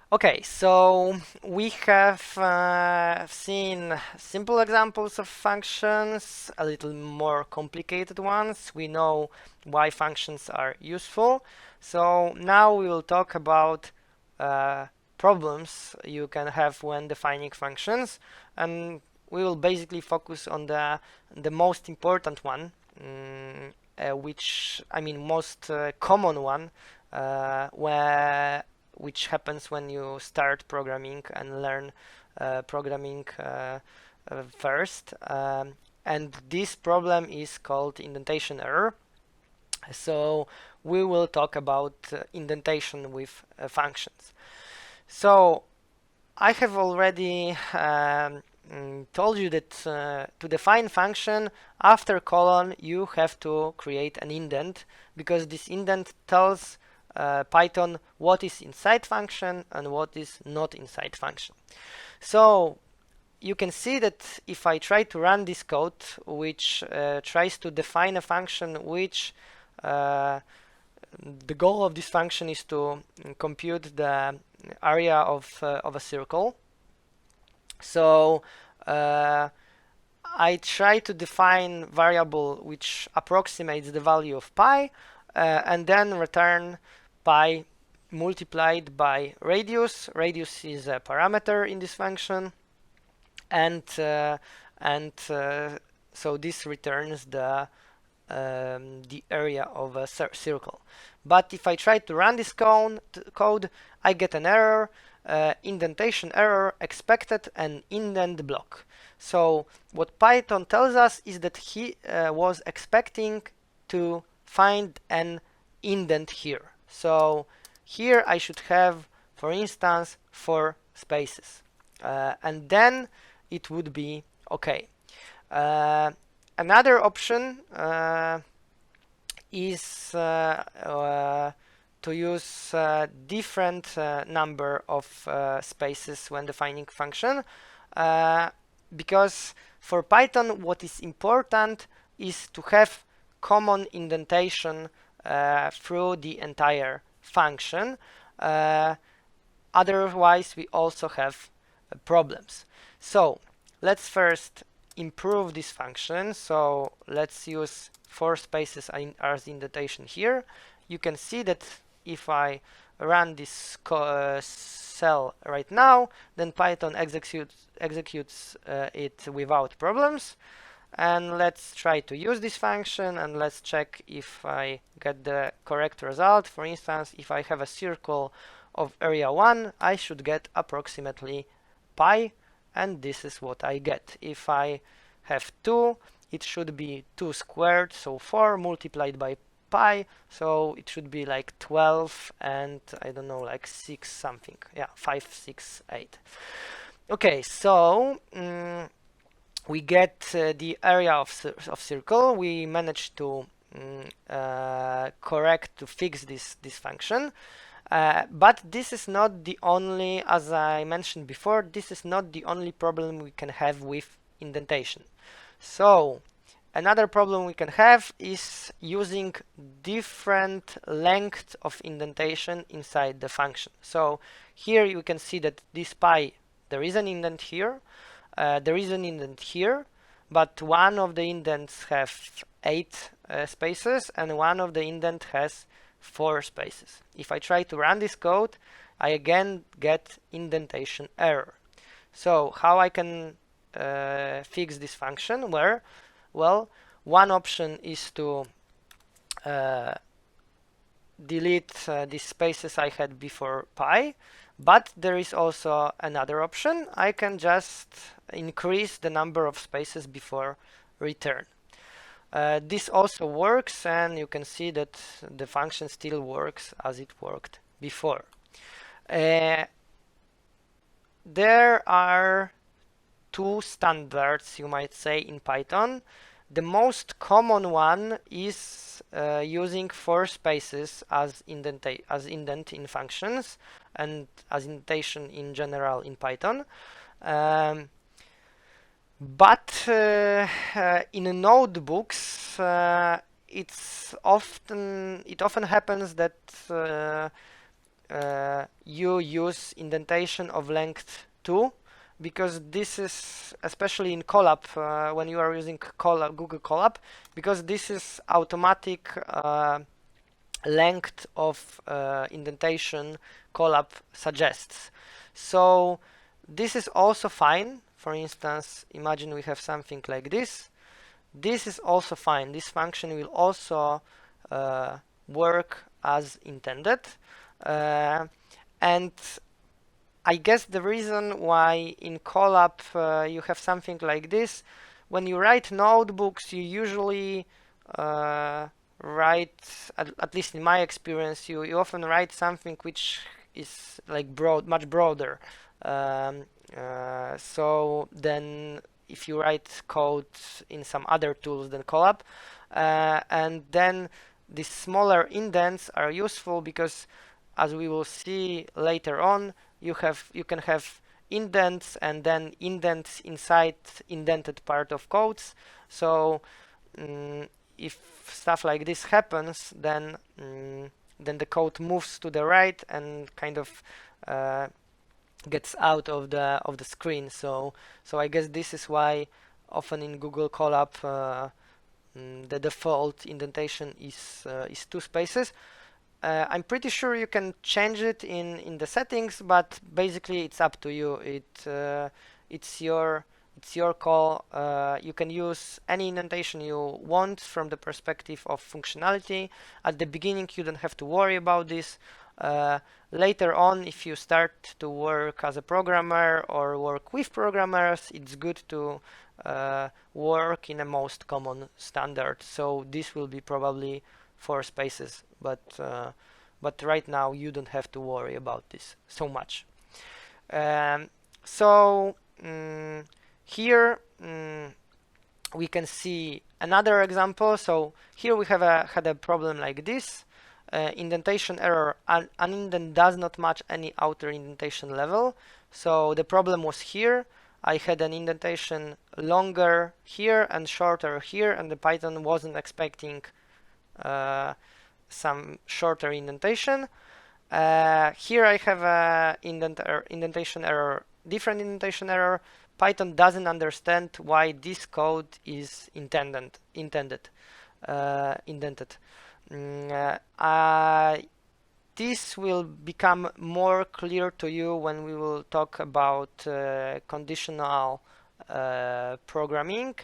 Okay, so we have seen simple examples of functions, a little more complicated ones. We know why functions are useful. So now we will talk about uh, problems you can have when defining functions, and we will basically focus on the most important one, which I mean most common one, where which happens when you start programming and learn programming first. And this problem is called indentation error. So we will talk about indentation with functions. So I have already told you that to define function after colon you have to create an indent, because this indent tells Python what is inside function and what is not inside function. So you can see that if I try to run this code, which tries to define a function which the goal of this function is to compute the area of a circle. So I try to define variable which approximates the value of pi, and then return pi multiplied by radius. Radius is a parameter in this function, and so this returns the area of a circle. But if I try to run this code, I get an error, indentation error, expected an indent block. So what Python tells us is that he was expecting to find an indent here. So here I should have, for instance, 4 spaces. And then it would be okay. Another option is to use different number of spaces when defining function, because for Python what is important is to have common indentation through the entire function. Otherwise we also have problems. So let's first improve this function. So let's use 4 spaces as indentation here. You can see that if I run this cell right now, then Python executes it without problems. And let's try to use this function, and let's check if I get the correct result. For instance, if I have a circle of area 1, I should get approximately pi, and this is what I get. If I have 2, it should be 2 squared, so 4 multiplied by pi, so it should be like 12 and I don't know, like 6 something. Yeah, 5, 6, 8. Okay, so we get the area of circle. We managed to fix this function. But this is not the only, as I mentioned before, this is not the only problem we can have with indentation. So another problem we can have is using different length of indentation inside the function. So here you can see that this pi, there is an indent here, there is an indent here, but one of the indents have 8 spaces and one of the indent has 4 spaces. If I try to run this code, I again get indentation error. So how I can fix this function? Well, one option is to delete these spaces I had before pi, but there is also another option. I can just increase the number of spaces before return. This also works, and you can see that the function still works as it worked before. There are 2 standards, you might say, in Python. The most common one is using 4 spaces as indent in functions and as indentation in general in Python. But in notebooks, it often happens that you use indentation of length 2, because this is, especially in Colab, when you are using Colab, Google Colab, because this is automatic length of indentation Colab suggests. So this is also fine. For instance, imagine we have something like this. This is also fine. This function will also work as intended. And I guess the reason why in Colab you have something like this, when you write notebooks, you usually write, at least in my experience, you often write something which is like much broader. So then if you write code in some other tools than Colab, and then the smaller indents are useful because, as we will see later on, you can have indents and then indents inside indented part of codes. So if stuff like this happens, then the code moves to the right and kind of gets out of the screen. So I guess this is why often in Google Colab the default indentation is 2 spaces. I'm pretty sure you can change it in the settings, but basically it's up to you. It's your call. You can use any indentation you want from the perspective of functionality. At the beginning, you don't have to worry about this. Later on, if you start to work as a programmer or work with programmers, it's good to work in a most common standard. So this will be probably 4 spaces, but right now you don't have to worry about this so much. So here we can see another example. So here we have had a problem like this. Indentation error, an indent does not match any outer indentation level. So the problem was here. I had an indentation longer here and shorter here, and the Python wasn't expecting some shorter indentation. Here I have a indentation error, different indentation error. Python doesn't understand why this code is indented. This will become more clear to you when we will talk about conditional programming,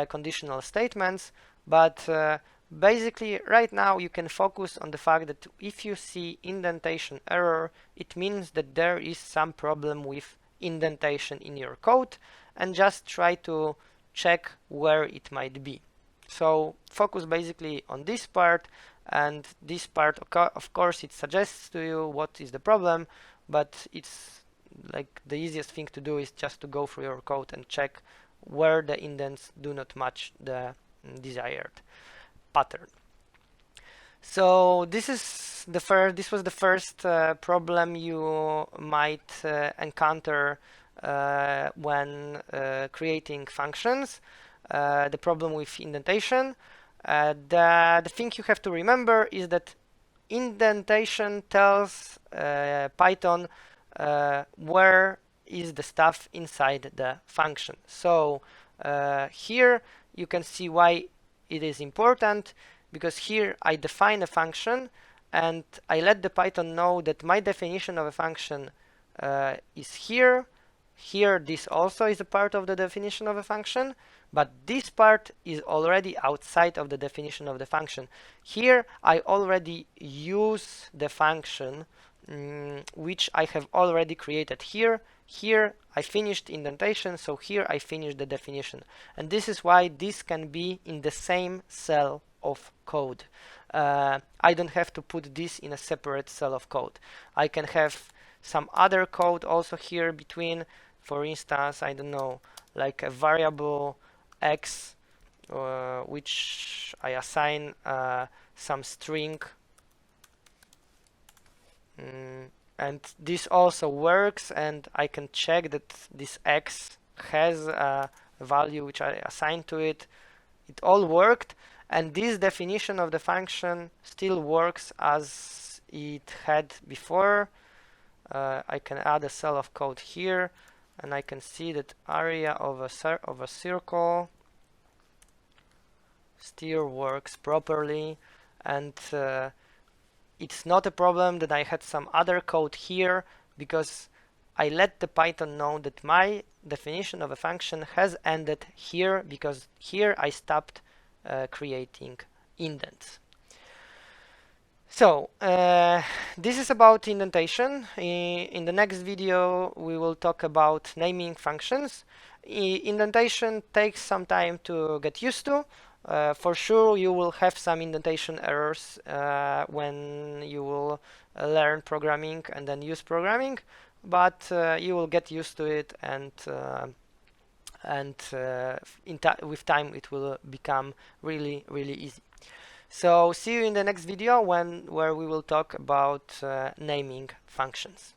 conditional statements, but basically right now you can focus on the fact that if you see indentation error, it means that there is some problem with indentation in your code, and just try to check where it might be. So focus basically on this part, and this part, of course, it suggests to you what is the problem, but it's like the easiest thing to do is just to go through your code and check where the indents do not match the desired pattern. So this was the first problem you might encounter when creating functions. The problem with indentation. The thing you have to remember is that indentation tells Python where is the stuff inside the function. So here you can see why it is important, because here I define a function and I let the Python know that my definition of a function is here. Here this also is a part of the definition of a function, but this part is already outside of the definition of the function. Here I already use the function which I have already created here. Here I finished indentation, so here I finished the definition. And this is why this can be in the same cell of code. I don't have to put this in a separate cell of code. I can have some other code also here between. For instance, I don't know, like a variable x, which I assign some string. And this also works, and I can check that this x has a value which I assigned to it. It all worked, and this definition of the function still works as it had before. I can add a cell of code here, and I can see that area of a circle still works properly, and it's not a problem that I had some other code here, because I let the Python know that my definition of a function has ended here, because here I stopped creating indents. So this is about indentation. In the next video we will talk about naming functions. Indentation takes some time to get used to. For sure you will have some indentation errors when you will learn programming and then use programming, but you will get used to it, and with time it will become really easy. So see you in the next video where we will talk about naming functions.